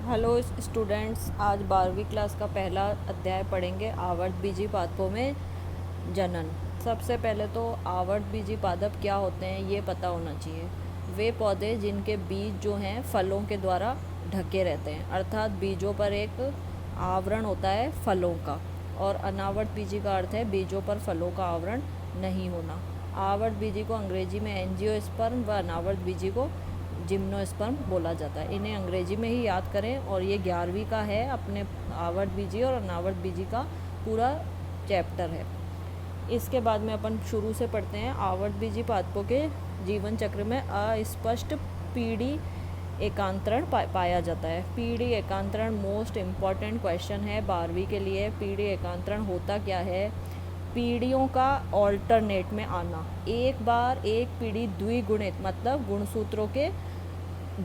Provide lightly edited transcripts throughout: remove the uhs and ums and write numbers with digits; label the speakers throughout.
Speaker 1: Hello students, आज 12वीं class का पहला अध्याय पढ़ेंगे आवर्तबीजी पादपों में जनन। सबसे पहले तो आवर्तबीजी पादप क्या होते हैं ये पता होना चाहिए। वे पौधे जिनके बीज जो हैं फलों के द्वारा ढके रहते हैं, अर्थात बीजों पर एक आवरण होता है फलों का, और अनावर्तबीजी का अर्थ है बीजों पर फलों का आवरण नहीं होना। आवर्तबीजी को अंग्रेजी में एंजियोस्पर्म व अनावर्तबीजी को जिम्नोस्पर्म बोला जाता है। इन्हें अंग्रेजी में ही याद करें, और ये 11वीं का है, अपने आवर्तबीजी और अनावर्तबीजी का पूरा चैप्टर है। इसके बाद में अपन शुरू से पढ़ते हैं। आवर्तबीजी पादपों के जीवन चक्र में अस्पष्ट पीढ़ी एकांतरण पाया जाता है। पीढ़ी एकांतरण मोस्ट इम्पॉर्टेंट क्वेश्चन है 12वीं के लिए। पीढ़ी एकांतरण होता क्या है? पीढ़ियों का ऑल्टरनेट में आना। एक बार एक पीढ़ी द्विगुणित मतलब गुणसूत्रों के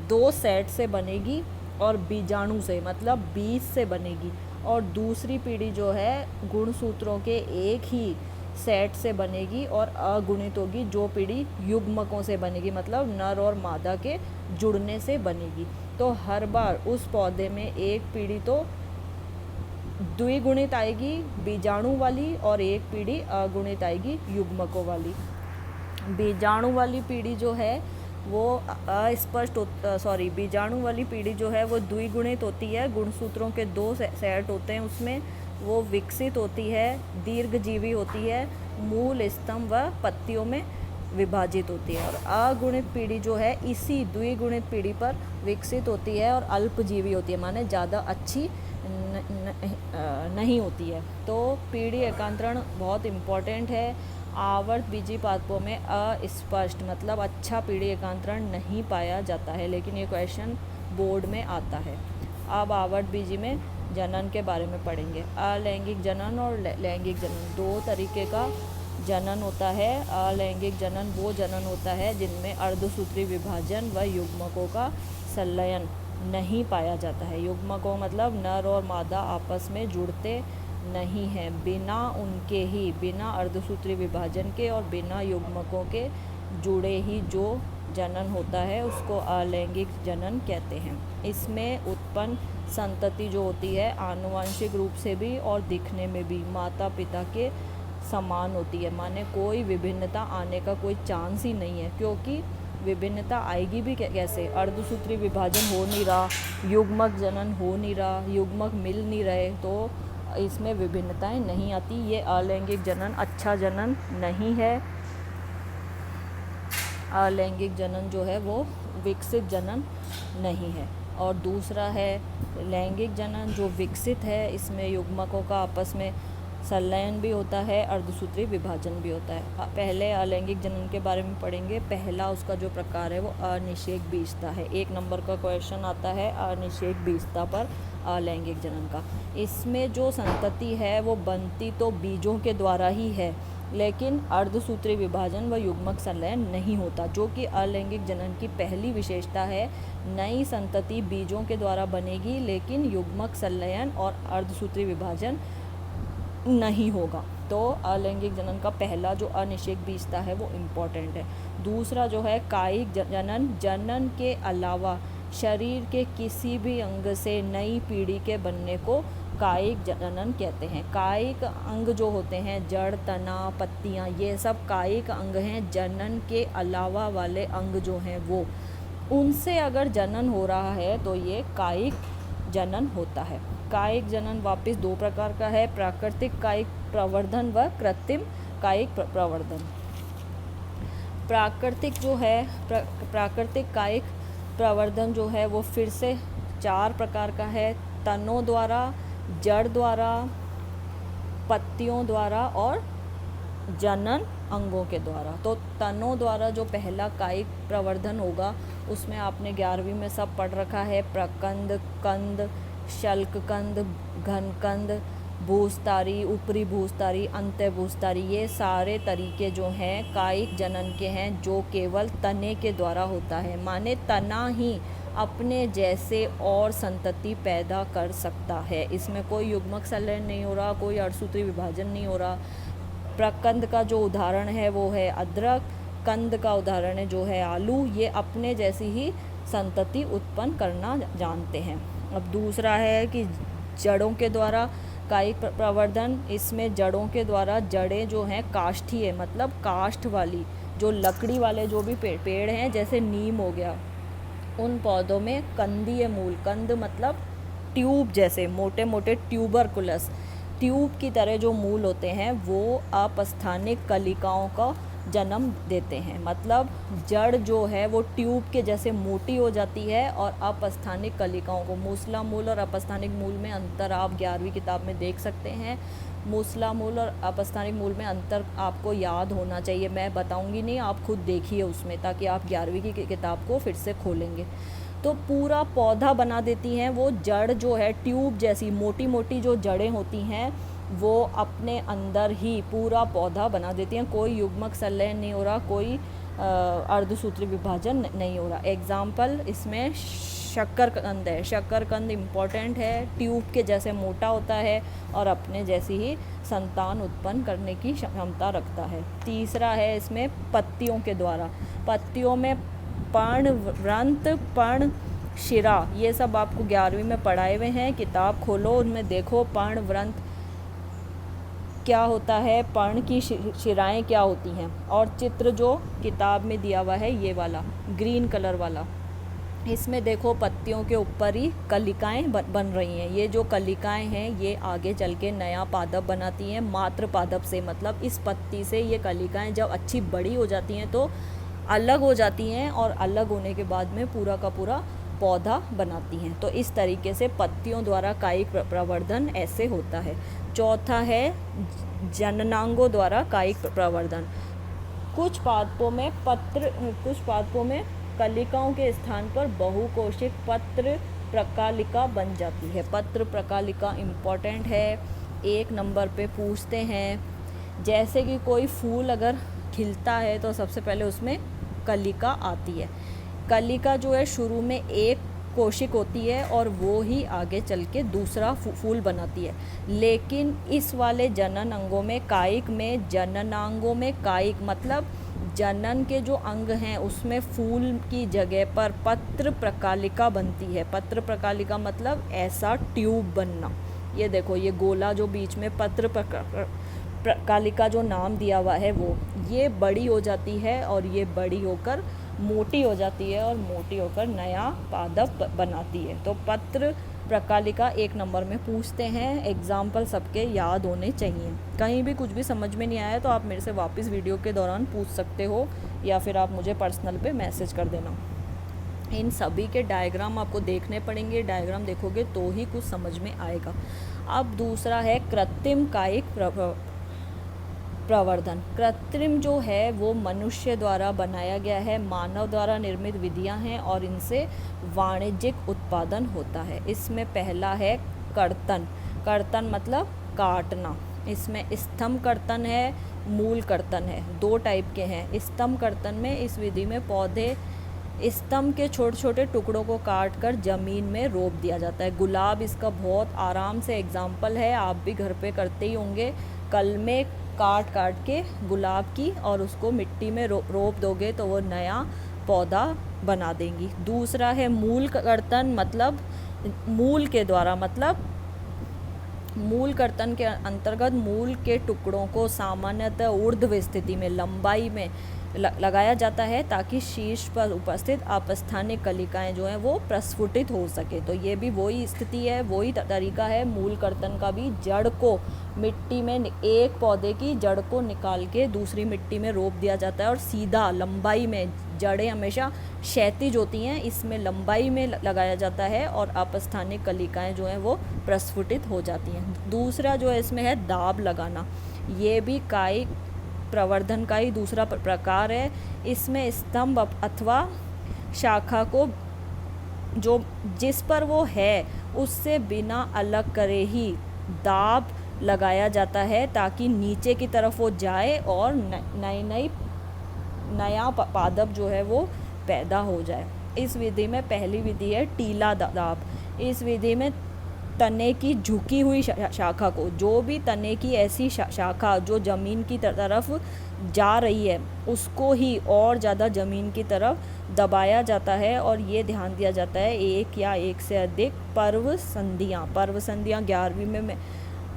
Speaker 1: 2 सेट से बनेगी और बीजाणु से मतलब बीज से बनेगी, और दूसरी पीढ़ी जो है गुणसूत्रों के एक ही सेट से बनेगी और अगुणित होगी, जो पीढ़ी युग्मकों से बनेगी मतलब नर और मादा के जुड़ने से बनेगी। तो हर बार उस पौधे में एक पीढ़ी तो द्विगुणित आएगी बीजाणु वाली, और एक पीढ़ी अगुणित आएगी युग्मकों वाली। बीजाणु वाली पीढ़ी जो है वो बीजाणु वाली पीढ़ी जो है वो द्विगुणित होती है। गुणसूत्रों के 2 सेट होते हैं उसमें, वो विकसित होती है, दीर्घजीवी होती है, मूल स्तंभ व पत्तियों में विभाजित होती है। और अगुणित पीढ़ी जो है इसी द्विगुणित पीढ़ी पर विकसित होती है और अल्पजीवी होती है, माने ज़्यादा अच्छी नहीं होती है। तो पीढ़ी एकांतरण बहुत इम्पॉर्टेंट है। आवर्तबीजी पादपों में अस्पष्ट मतलब अच्छा पीढ़ी एकांतरण नहीं पाया जाता है, लेकिन ये क्वेश्चन बोर्ड में आता है। अब आवर्तबीजी में जनन के बारे में पढ़ेंगे। अलैंगिक जनन और लैंगिक जनन 2 तरीके का जनन होता है। अलैंगिक जनन वो जनन होता है जिनमें अर्धसूत्री विभाजन व युग्मकों का संलयन नहीं पाया जाता है। युग्मकों मतलब नर और मादा आपस में जुड़ते नहीं हैं, बिना अर्धसूत्री विभाजन के और बिना युग्मकों के जुड़े ही जो जनन होता है उसको अलैंगिक जनन कहते हैं। इसमें उत्पन्न संतति जो होती है आनुवंशिक रूप से भी और दिखने में भी माता पिता के समान होती है, माने कोई विभिन्नता आने का कोई चांस ही नहीं है, क्योंकि विभिन्नता आएगी भी कैसे? अर्धसूत्री विभाजन हो नहीं रहा, युग्मक जनन हो नहीं रहा, युग्मक मिल नहीं रहे, तो इसमें विभिन्नताएं नहीं आती। ये अलैंगिक जनन अच्छा जनन नहीं है। अलैंगिक जनन जो है वो विकसित जनन नहीं है। और दूसरा है लैंगिक जनन जो विकसित है, इसमें युग्मकों का आपस में संलयन भी होता है, अर्धसूत्री विभाजन भी होता है। पहले अलैंगिक जनन के बारे में पढ़ेंगे। पहला उसका जो प्रकार है वो अनिषेक बीजता है। 1 नंबर का क्वेश्चन आता है अनिषेक बीजता पर अलैंगिक जनन का। इसमें जो संतति है वो बनती तो बीजों के द्वारा ही है, लेकिन अर्धसूत्री विभाजन व युग्मक संलयन नहीं होता, जो कि अलैंगिक जनन की पहली विशेषता है। नई संतति बीजों के द्वारा बनेगी, लेकिन युग्मक संलयन और अर्धसूत्री विभाजन नहीं होगा। तो अलैंगिक जनन का पहला जो अनिषेक बीजता है वो इम्पॉर्टेंट है। दूसरा जो है कायिक जनन, जनन के अलावा शरीर के किसी भी अंग से नई पीढ़ी के बनने को कायिक जनन कहते हैं। कायिक अंग जो होते हैं जड़, तना, पत्तियां, ये सब कायिक अंग हैं। जनन के अलावा वाले अंग जो हैं वो, उनसे अगर जनन हो रहा है तो ये कायिक जनन होता है। कायिक जनन वापस 2 प्रकार का है, प्राकृतिक कायिक प्रवर्धन व कृत्रिम कायिक प्रवर्धन। प्राकृतिक कायिक प्रवर्धन जो है वो फिर से 4 प्रकार का है, तनों द्वारा, जड़ द्वारा, पत्तियों द्वारा और जनन अंगों के द्वारा। तो तनों द्वारा जो पहला कायिक प्रवर्धन होगा उसमें आपने 11वीं में सब पढ़ रखा है, प्रकंद, कंद, शल्ककंद, घनकंद, भूस्तारी, ऊपरी भूस्तारी, अंत्य भूस्तारी, ये सारे तरीके जो हैं कायिक जनन के हैं, जो केवल तने के द्वारा होता है, माने तना ही अपने जैसे और संतति पैदा कर सकता है। इसमें कोई युग्मक संलयन नहीं हो रहा, कोई अर्धसूत्री विभाजन नहीं हो रहा। प्रकंद का जो उदाहरण है वो है अदरक, कंद का उदाहरण है जो है आलू, ये अपने जैसी ही संतति उत्पन्न करना जानते हैं। अब दूसरा है कि जड़ों के द्वारा कायिक प्रवर्धन। इसमें जड़ों के द्वारा, जड़ें जो हैं काष्ठीय मतलब काष्ठ वाली, जो लकड़ी वाले जो भी पेड़ हैं जैसे नीम हो गया, उन पौधों में कंदीय मूल, कंद मतलब ट्यूब जैसे मोटे मोटे ट्यूबरकुलस, ट्यूब की तरह जो मूल होते हैं वो अपस्थानिक कलिकाओं का जन्म देते हैं। मतलब जड़ जो है वो ट्यूब के जैसे मोटी हो जाती है और अपस्थानिक कलिकाओं को, मूसला मूल और अपस्थानिक मूल में अंतर आप 11वीं किताब में देख सकते हैं। मूसला मूल और अपस्थानिक मूल में अंतर आपको याद होना चाहिए, मैं बताऊंगी नहीं, आप खुद देखिए उसमें, ताकि आप 11वीं की किताब को फिर से खोलेंगे। तो पूरा पौधा बना देती हैं वो जड़ जो है, ट्यूब जैसी मोटी मोटी जो जड़ें होती हैं वो अपने अंदर ही पूरा पौधा बना देती हैं। कोई युग्मक संलयन नहीं हो रहा, कोई अर्धसूत्री विभाजन नहीं हो रहा। एग्जाम्पल इसमें शक्करकंद है। शक्करकंद इम्पॉर्टेंट है, ट्यूब के जैसे मोटा होता है और अपने जैसी ही संतान उत्पन्न करने की क्षमता रखता है। तीसरा है इसमें पत्तियों के द्वारा। पत्तियों में पर्ण व्रंत, पर्ण शिरा, ये सब आपको 11वीं में पढ़ाए हुए हैं। किताब खोलो, उनमें देखो पर्ण व्रंत क्या होता है, पर्ण की शिराएं क्या होती हैं। और चित्र जो किताब में दिया हुआ है ये वाला ग्रीन कलर वाला, इसमें देखो पत्तियों के ऊपर ही कलिकाएं बन रही हैं। ये जो कलिकाएं हैं ये आगे चल के नया पादप बनाती हैं मात्र पादप से। मतलब इस पत्ती से ये कलिकाएं जब अच्छी बड़ी हो जाती हैं तो अलग हो जाती हैं और अलग होने के बाद में पूरा का पूरा पौधा बनाती हैं। तो इस तरीके से पत्तियों द्वारा कायिक प्रवर्धन ऐसे होता है। चौथा है जननांगों द्वारा कायिक प्रवर्धन। कुछ पादपों में कलिकाओं के स्थान पर बहुकोशिक पत्र प्रकालिका बन जाती है। पत्र प्रकालिका इम्पॉर्टेंट है, 1 नंबर पे पूछते हैं। जैसे कि कोई फूल अगर खिलता है तो सबसे पहले उसमें कलिका आती है। कलिका जो है शुरू में एक कोशिक होती है और वो ही आगे चल के दूसरा फूल बनाती है। लेकिन इस वाले जनन अंगों में, कायिक में, जननांगों में, कायिक मतलब जनन के जो अंग हैं उसमें फूल की जगह पर पत्र प्रकालिका बनती है। पत्र प्रकालिका मतलब ऐसा ट्यूब बनना। ये देखो, ये गोला जो बीच में पत्र प्रकालिका जो नाम दिया हुआ है वो, ये बड़ी हो जाती है और ये बड़ी होकर मोटी हो जाती है और मोटी होकर नया पादप बनाती है। तो पत्र प्रकालिका 1 नंबर में पूछते हैं। एग्जाम्पल सबके याद होने चाहिए। कहीं भी कुछ भी समझ में नहीं आया तो आप मेरे से वापस वीडियो के दौरान पूछ सकते हो या फिर आप मुझे पर्सनल पे मैसेज कर देना। इन सभी के डायग्राम आपको देखने पड़ेंगे, डायग्राम देखोगे तो ही कुछ समझ में आएगा। अब दूसरा है कृत्रिम कायिक प्रवर्धन। कृत्रिम जो है वो मनुष्य द्वारा बनाया गया है, मानव द्वारा निर्मित विधियां हैं और इनसे वाणिज्यिक उत्पादन होता है। इसमें पहला है कर्तन। कर्तन मतलब काटना। इसमें स्तंभ कर्तन है, मूल कर्तन है। 2 टाइप के हैं। स्तंभ कर्तन में इस विधि में पौधे स्तंभ के छोटे छोटे टुकड़ों को काट कर ज़मीन में रोप दिया जाता है। गुलाब इसका बहुत आराम से एग्जाम्पल है, आप भी घर पे करते ही होंगे। कल में काट के गुलाब की और उसको मिट्टी में रोप दोगे तो वो नया पौधा बना देंगी। दूसरा है मूल कर्तन, मतलब मूल के द्वारा, मतलब मूल कर्तन के अंतर्गत मूल के टुकड़ों को सामान्यतः ऊर्ध्व स्थिति में लंबाई में लगाया जाता है ताकि शीर्ष पर उपस्थित अपस्थानिक कलिकाएं जो हैं वो प्रस्फुटित हो सके। तो ये भी वही स्थिति है, वही तरीका है मूल कर्तन का भी। जड़ को मिट्टी में, एक पौधे की जड़ को निकाल के दूसरी मिट्टी में रोप दिया जाता है और सीधा लंबाई में, जड़ें हमेशा क्षैतिज होती हैं, इसमें लंबाई में लगाया जाता है और अपस्थानिक कलिकाएं जो हैं वो प्रस्फुटित हो जाती हैं। दूसरा जो है इसमें है दाब लगाना। ये भी कायिक प्रवर्धन का ही दूसरा प्रकार है। इसमें स्तंभ अथवा शाखा को जो जिस पर वो है उससे बिना अलग करे ही दाब लगाया जाता है ताकि नीचे की तरफ वो जाए और नया पादप जो है वो पैदा हो जाए। इस विधि में पहली विधि है टीला दाब। इस विधि में तने की झुकी हुई शाखा को, जो भी तने की ऐसी शाखा जो ज़मीन की तरफ जा रही है उसको ही और ज़्यादा ज़मीन की तरफ दबाया जाता है। और ये ध्यान दिया जाता है एक या एक से अधिक पर्व संधियाँ 11वीं में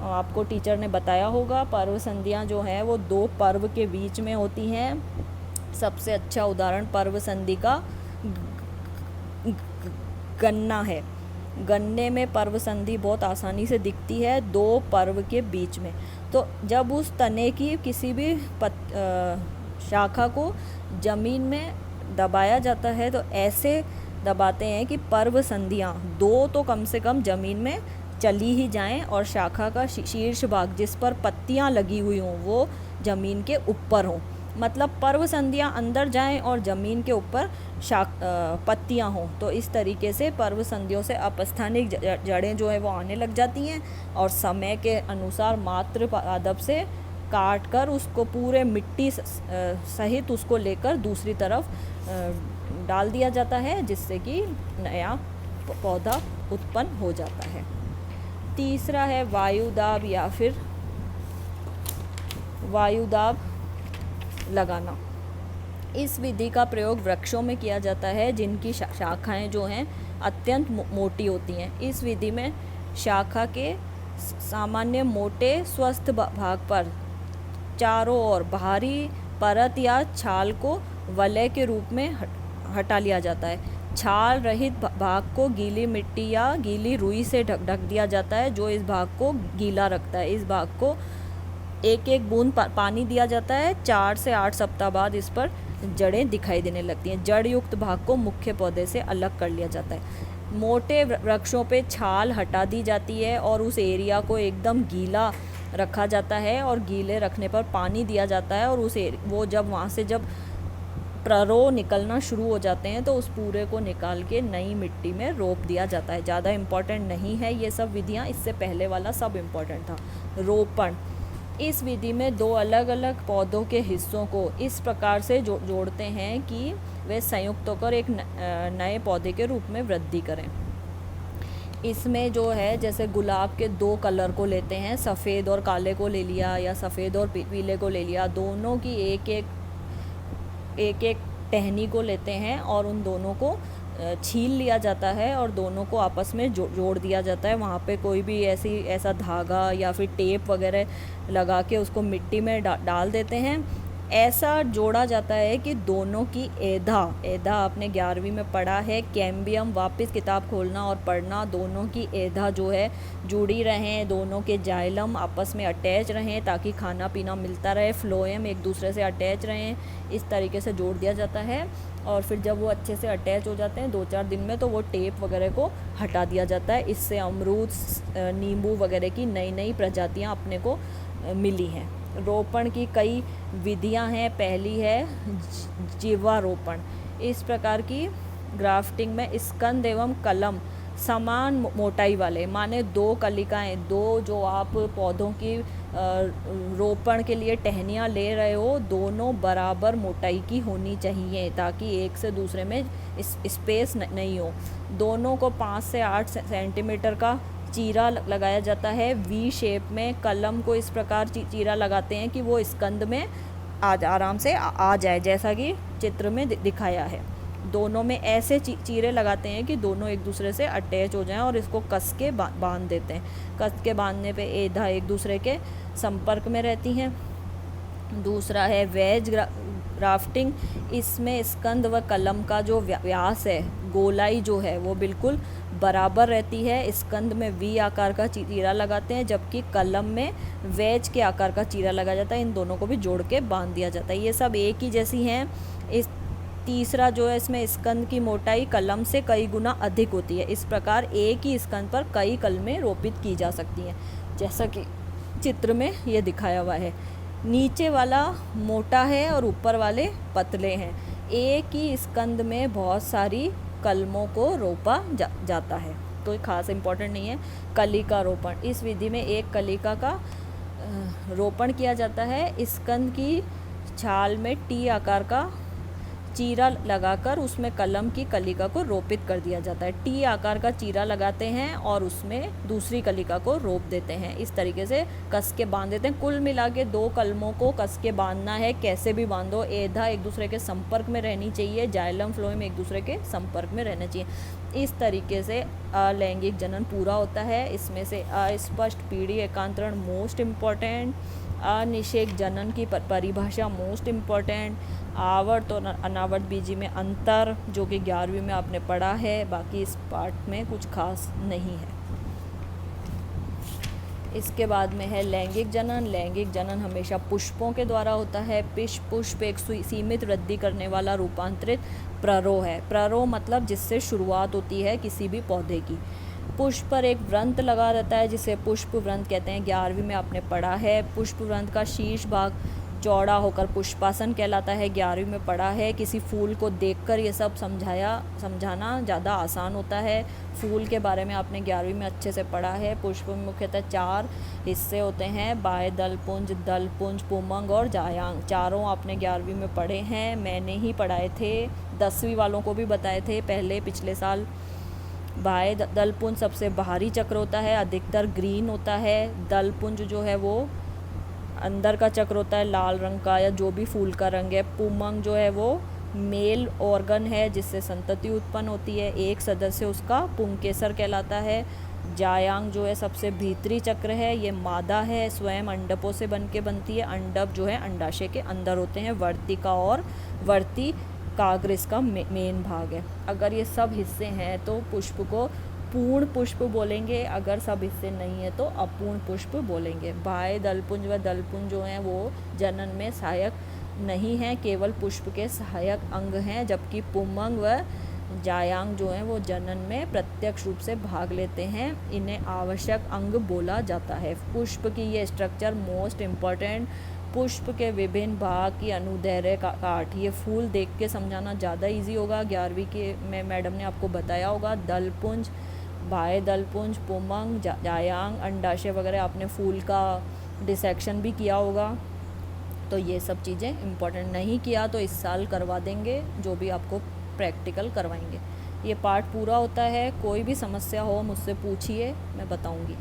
Speaker 1: आपको टीचर ने बताया होगा। पर्व संधियाँ जो हैं वो 2 पर्व के बीच में होती हैं। सबसे अच्छा उदाहरण पर्व संधि का गन्ना है। गन्ने में पर्व संधि बहुत आसानी से दिखती है 2 पर्व के बीच में। तो जब उस तने की किसी भी शाखा को ज़मीन में दबाया जाता है तो ऐसे दबाते हैं कि पर्व संधियाँ 2 तो कम से कम ज़मीन में चली ही जाएं और शाखा का शीर्ष भाग जिस पर पत्तियाँ लगी हुई हों वो ज़मीन के ऊपर हों। मतलब पर्व संधियाँ अंदर जाएं और ज़मीन के ऊपर पत्तियाँ हों। तो इस तरीके से पर्व संधियों से अपस्थानिक जड़ें जो है वो आने लग जाती हैं और समय के अनुसार मात्र पादप से काट कर उसको पूरे मिट्टी सहित उसको लेकर दूसरी तरफ डाल दिया जाता है, जिससे कि नया पौधा उत्पन्न हो जाता है। तीसरा है वायुदाब या फिर वायुदाब लगाना। इस विधि का प्रयोग वृक्षों में किया जाता है जिनकी शाखाएं जो हैं अत्यंत मोटी होती हैं। इस विधि में शाखा के सामान्य मोटे स्वस्थ भाग पर चारों ओर बाहरी परत या छाल को वलय के रूप में हटा लिया जाता है। छाल रहित भाग को गीली मिट्टी या गीली रुई से ढक दिया जाता है जो इस भाग को गीला रखता है। इस भाग को एक एक बूंद पानी दिया जाता है। 4 से 8 सप्ताह बाद इस पर जड़ें दिखाई देने लगती हैं। जड़ युक्त भाग को मुख्य पौधे से अलग कर लिया जाता है। मोटे वृक्षों पे छाल हटा दी जाती है और उस एरिया को एकदम गीला रखा जाता है और गीले रखने पर पानी दिया जाता है और वो जब वहाँ से जब प्ररो निकलना शुरू हो जाते हैं तो उस पूरे को निकाल के नई मिट्टी में रोप दिया जाता है। ज़्यादा इम्पॉर्टेंट नहीं है ये सब विधियाँ, इससे पहले वाला सब इम्पॉर्टेंट था। रोपण, इस विधि में 2 अलग अलग पौधों के हिस्सों को इस प्रकार से जोड़ते हैं कि वे संयुक्त होकर एक नए पौधे के रूप में वृद्धि करें। इसमें जो है जैसे गुलाब के 2 कलर को लेते हैं, सफ़ेद और काले को ले लिया या सफ़ेद और पीले को ले लिया, दोनों की एक एक टहनी को लेते हैं और उन दोनों को छील लिया जाता है और दोनों को आपस में जोड़ दिया जाता है। वहाँ पे कोई भी ऐसा धागा या फिर टेप वगैरह लगा के उसको मिट्टी में डाल देते हैं। ऐसा जोड़ा जाता है कि दोनों की एधा आपने 11वीं में पढ़ा है, कैम्बियम, वापस किताब खोलना और पढ़ना। दोनों की एधा जो है जुड़ी रहें, दोनों के जाइलम आपस में अटैच रहें ताकि खाना पीना मिलता रहे, फ्लोएम एक दूसरे से अटैच रहें। इस तरीके से जोड़ दिया जाता है और फिर जब वो अच्छे से अटैच हो जाते हैं 2-4 दिन में तो वो टेप वगैरह को हटा दिया जाता है। इससे अमरूद, नींबू वगैरह की नई प्रजातियाँ अपने को मिली हैं। रोपण की कई विधियां हैं। पहली है जीवारोपण। इस प्रकार की ग्राफ्टिंग में स्कंद एवं कलम समान मोटाई वाले, माने 2 कलिकाएं, 2 जो आप पौधों की रोपण के लिए टहनियाँ ले रहे हो, दोनों बराबर मोटाई की होनी चाहिए ताकि एक से दूसरे में स्पेस नहीं हो। दोनों को 5 से 8 सेंटीमीटर का चीरा लगाया जाता है वी शेप में। कलम को इस प्रकार चीरा लगाते हैं कि वो स्कंद में आराम से आ जाए, जैसा कि चित्र में दिखाया है। दोनों में ऐसे चीरे लगाते हैं कि दोनों एक दूसरे से अटैच हो जाएं और इसको कस के बांध देते हैं। कस के बांधने पे एधा एक दूसरे के संपर्क में रहती हैं। दूसरा है वेज ग्राफ्टिंग। इसमें स्कंद व कलम का जो व्यास है, गोलाई जो है वो बिल्कुल बराबर रहती है। स्कंद में वी आकार का चीरा लगाते हैं जबकि कलम में वेज के आकार का चीरा लगाया जाता है। इन दोनों को भी जोड़ के बांध दिया जाता है। ये सब एक ही जैसी हैं। इस तीसरा जो है इसमें स्कंद की मोटाई कलम से कई गुना अधिक होती है। इस प्रकार एक ही स्कंद पर कई कलमें रोपित की जा सकती हैं, जैसा कि चित्र में ये दिखाया हुआ है। नीचे वाला मोटा है और ऊपर वाले पतले हैं। एक ही स्कंद में बहुत सारी कलमों को रोपा जाता है, तो खास इम्पोर्टेंट नहीं है। कलिका रोपण, इस विधि में एक कलिका का रोपण किया जाता है। स्कंद की छाल में टी आकार का चीरा लगाकर उसमें कलम की कलिका को रोपित कर दिया जाता है। टी आकार का चीरा लगाते हैं और उसमें दूसरी कलिका को रोप देते हैं। इस तरीके से कस के बांध देते हैं। कुल मिला के 2 कलमों को कस के बांधना है। कैसे भी बांधो, एधा एक दूसरे के संपर्क में रहनी चाहिए, जाइलम फ्लोएम एक दूसरे के संपर्क में रहना चाहिए। इस तरीके से अलैंगिक जनन पूरा होता है। इसमें से अस्पष्ट पीढ़ी एकांतरण मोस्ट इम्पॉर्टेंट, अनिषेक जनन की परिभाषा मोस्ट इम्पॉर्टेंट, आवर्त और अनावर्त बीजी में अंतर जो कि 11वीं में आपने पढ़ा है। बाकी इस पार्ट में कुछ खास नहीं है। इसके बाद में है लैंगिक जनन। लैंगिक जनन हमेशा पुष्पों के द्वारा होता है। पुष्प एक सीमित वृद्धि करने वाला रूपांतरित प्ररोह है। प्ररोह मतलब जिससे शुरुआत होती है किसी भी पौधे की। पुष्प पर एक व्रंत लगा रहता है जिसे पुष्प व्रंत कहते हैं। 11वीं में आपने पढ़ा है। पुष्प व्रंत का शीर्ष भाग चौड़ा होकर पुष्पासन कहलाता है। 11वीं में पढ़ा है। किसी फूल को देखकर ये सब समझाना ज़्यादा आसान होता है। फूल के बारे में आपने 11वीं में अच्छे से पढ़ा है। पुष्प में मुख्यतः 4 हिस्से होते हैं, बाह्य दलपुंज, पुमंग और जायांग। चारों आपने 11वीं में पढ़े हैं, मैंने ही पढ़ाए थे। 10वीं वालों को भी बताए थे पिछले साल। बाह्य दलपुंज सबसे बाहरी चक्र होता है, अधिकतर ग्रीन होता है। दलपुंज जो है वो अंदर का चक्र होता है, लाल रंग का या जो भी फूल का रंग है। पुमंग जो है वो मेल ऑर्गन है जिससे संतति उत्पन्न होती है। एक सदस्य उसका पुंकेसर कहलाता है। जायांग जो है सबसे भीतरी चक्र है, ये मादा है, स्वयं अंडकों से बनती है। अंडक जो है अंडाशय के अंदर होते हैं। वर्तिका और वर्तिकाग्र इसका मेन भाग है। अगर ये सब हिस्से हैं तो पुष्प को पूर्ण पुष्प बोलेंगे, अगर सब हिस्से नहीं है तो अपूर्ण पुष्प बोलेंगे। बाह्य दलपुंज व दलपुंज जो हैं वो जनन में सहायक नहीं हैं, केवल पुष्प के सहायक अंग हैं। जबकि पुमंग व जायांग जो हैं वो जनन में प्रत्यक्ष रूप से भाग लेते हैं। इन्हें आवश्यक अंग बोला जाता है। पुष्प की ये स्ट्रक्चर मोस्ट इम्पॉर्टेंट। पुष्प के विभिन्न भाग की अनुदैर्घ्य काट, ये फूल देख के समझाना ज़्यादा इजी होगा। 11वीं के में मैडम ने आपको बताया होगा। दलपुंज, बाह्य दलपुंज, पुमंग, जायांग, अंडाशय वगैरह आपने फूल का डिसेक्शन भी किया होगा। तो ये सब चीज़ें इम्पोर्टेंट नहीं किया तो इस साल करवा देंगे, जो भी आपको प्रैक्टिकल करवाएंगे। ये पार्ट पूरा होता है। कोई भी समस्या हो मुझसे पूछिए, मैं बताऊंगी।